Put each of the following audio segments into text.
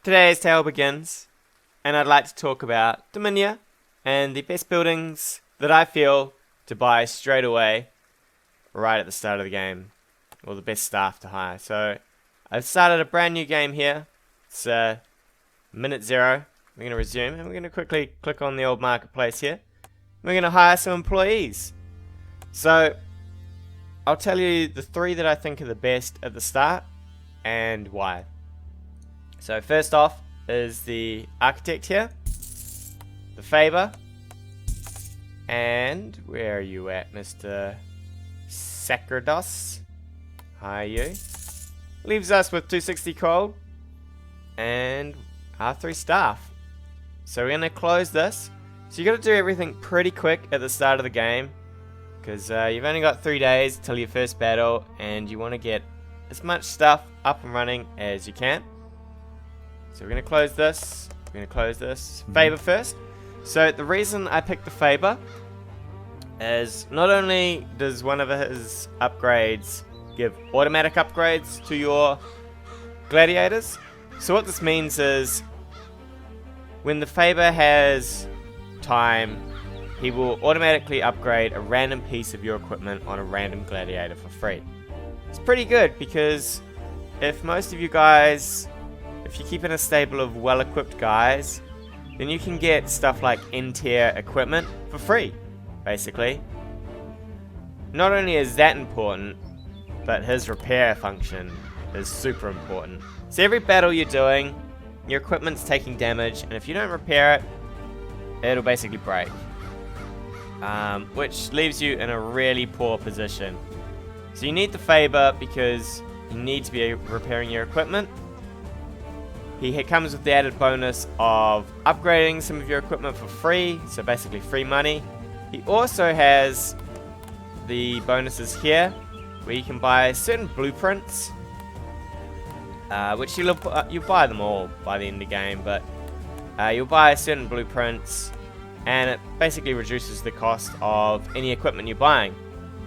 Today's tale begins, and I'd like to talk about Domina and the best buildings that I feel to buy straight away, right at the start of the game, or the best staff to hire. So, I've started a brand new game here. It's minute 0. We're going to resume, and we're going to quickly click on the old marketplace here. We're going to hire some employees. So, I'll tell you the 3 that I think are the best at the start, and why. So first off is the architect here, the Faber, and where are you at, Mr. Sacerdos? Hi, you. Leaves us with 260 cold and our 3 staff. So we're going to close this. So you got to do everything pretty quick at the start of the game, because you've only got 3 days till your first battle, and you want to get as much stuff up and running as you can. So we're going to close this. We're going to close this. Faber first. So the reason I picked the Faber is not only does one of his upgrades give automatic upgrades to your gladiators. So what this means is when the Faber has time, he will automatically upgrade a random piece of your equipment on a random gladiator for free. It's pretty good because if most of you guys, if you keep in a stable of well-equipped guys, then you can get stuff like N-tier equipment for free, basically. Not only is that important, but his repair function is super important. So every battle you're doing, your equipment's taking damage, and if you don't repair it, it'll basically break. Which leaves you in a really poor position. So you need the Faber because you need to be repairing your equipment. He comes with the added bonus of upgrading some of your equipment for free, so basically free money. He also has the bonuses here, where you can buy certain blueprints, which you'll buy them all by the end of the game, but you'll buy certain blueprints, and it basically reduces the cost of any equipment you're buying.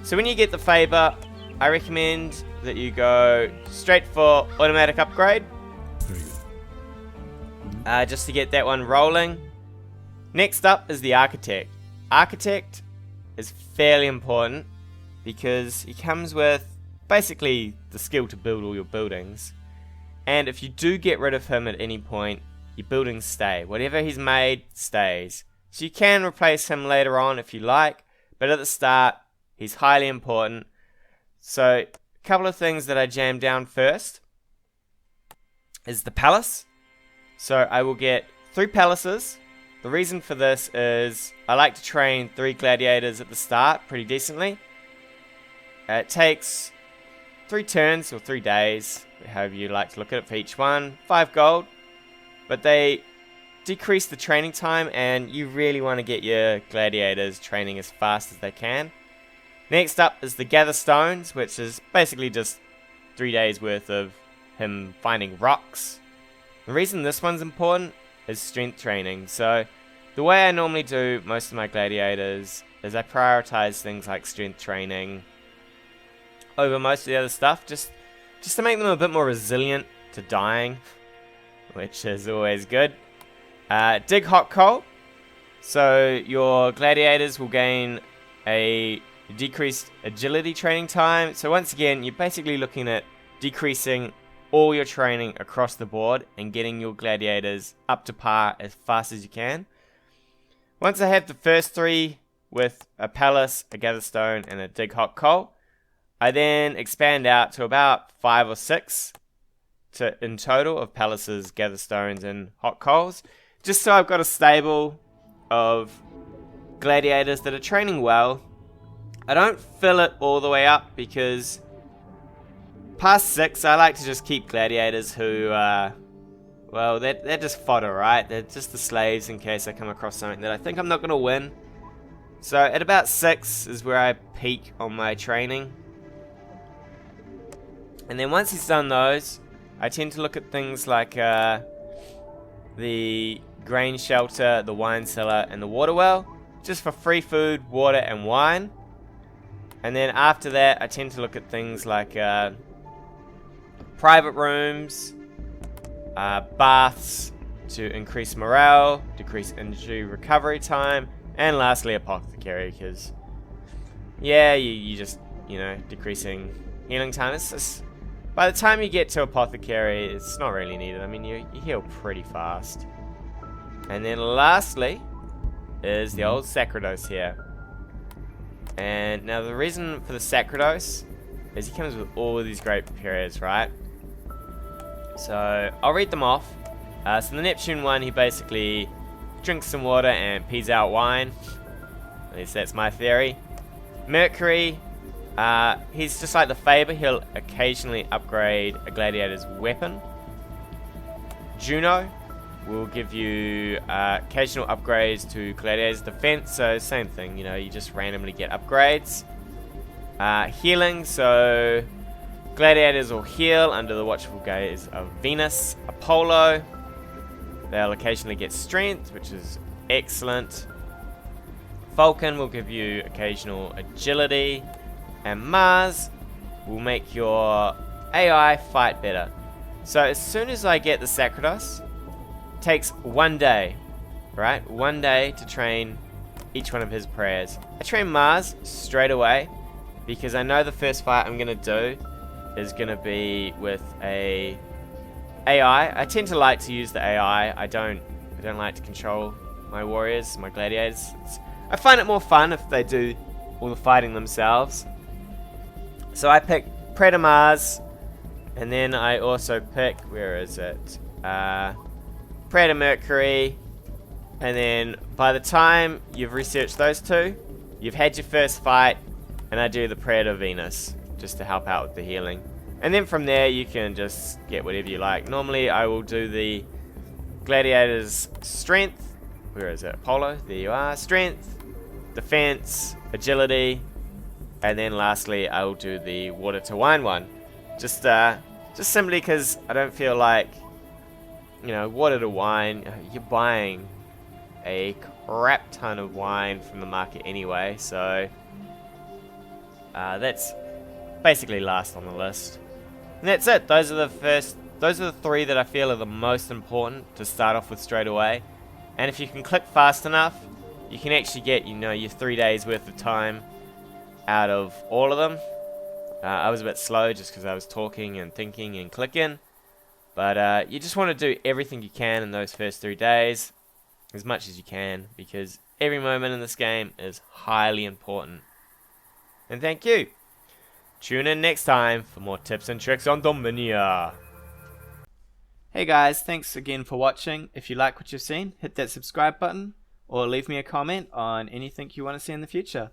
So when you get the Faber, I recommend that you go straight for automatic upgrade. Very good. Just to get that one rolling. Next up is the architect. Architect is fairly important because he comes with basically the skill to build all your buildings. And if you do get rid of him at any point, your buildings stay. Whatever he's made stays. So you can replace him later on if you like, but at the start, he's highly important. So a couple of things that I jammed down first is the palace. So I will get 3 palaces. The reason for this is I like to train 3 gladiators at the start pretty decently. It takes 3 turns or 3 days, however you like to look at it for each one. 5 gold. But they decrease the training time, and you really want to get your gladiators training as fast as they can. Next up is the gather stones, which is basically just 3 days worth of him finding rocks. The reason this one's important is strength training. So the way I normally do most of my gladiators is I prioritize things like strength training over most of the other stuff, just to make them a bit more resilient to dying, which is always good. Dig hot coal. So your gladiators will gain a decreased agility training time. So once again, you're basically looking at decreasing all your training across the board and getting your gladiators up to par as fast as you can. Once I have the first 3 with a palace, a gather stone, and a dig hot coal, I then expand out to about 5 or 6 in total of palaces, gather stones, and hot coals, just so I've got a stable of gladiators that are training well. I don't fill it all the way up because past 6, I like to just keep gladiators who, well, they're just fodder, right? They're just the slaves in case I come across something that I think I'm not going to win. So at about 6 is where I peak on my training. And then once he's done those, I tend to look at things like the grain shelter, the wine cellar, and the water well, just for free food, water, and wine. And then after that, I tend to look at things like private rooms, baths to increase morale, decrease injury recovery time, and lastly apothecary, because yeah, you just, you know, decreasing healing time. It's just, by the time you get to apothecary, it's not really needed. I mean, you heal pretty fast. And then lastly is the old sacrodose here. And now the reason for the sacrodose is he comes with all of these great prayers, right? So I'll read them off. So the Neptune one, he basically drinks some water and pees out wine. At least that's my theory. Mercury, he's just like the Faber. He'll occasionally upgrade a gladiator's weapon. Juno will give you occasional upgrades to gladiator's defense. So same thing, you know, you just randomly get upgrades. Healing, so gladiators will heal under the watchful gaze of Venus. Apollo, they'll occasionally get strength, which is excellent. Vulcan will give you occasional agility. And Mars will make your AI fight better. So as soon as I get the Sacrodus, it takes 1 day, right? 1 day to train each one of his prayers. I train Mars straight away because I know the first fight I'm going to do is going to be with a AI. I tend to like to use the AI. I don't like to control my warriors, my gladiators. I find it more fun if they do all the fighting themselves. So I pick Predator Mars, and then I also pick, where is it? Predator Mercury, and then by the time you've researched those two, you've had your first fight, and I do the Predator Venus, just to help out with the healing. And then from there you can just get whatever you like. Normally I will do the Gladiator's Strength, where is it? Apollo, there you are. Strength, Defense, Agility, and then lastly I will do the Water to Wine one. Just simply because I don't feel like, you know, water to wine, you're buying a crap ton of wine from the market anyway, so that's basically last on the list. And that's it. Those are the three that I feel are the most important to start off with straight away. And if you can click fast enough, you can actually get, you know, your 3 days worth of time out of all of them. I was a bit slow just because I was talking and thinking and clicking. But you just want to do everything you can in those first 3 days, as much as you can, because every moment in this game is highly important. And thank you. Tune in next time for more tips and tricks on Domina. Hey guys, thanks again for watching. If you like what you've seen, hit that subscribe button or leave me a comment on anything you want to see in the future.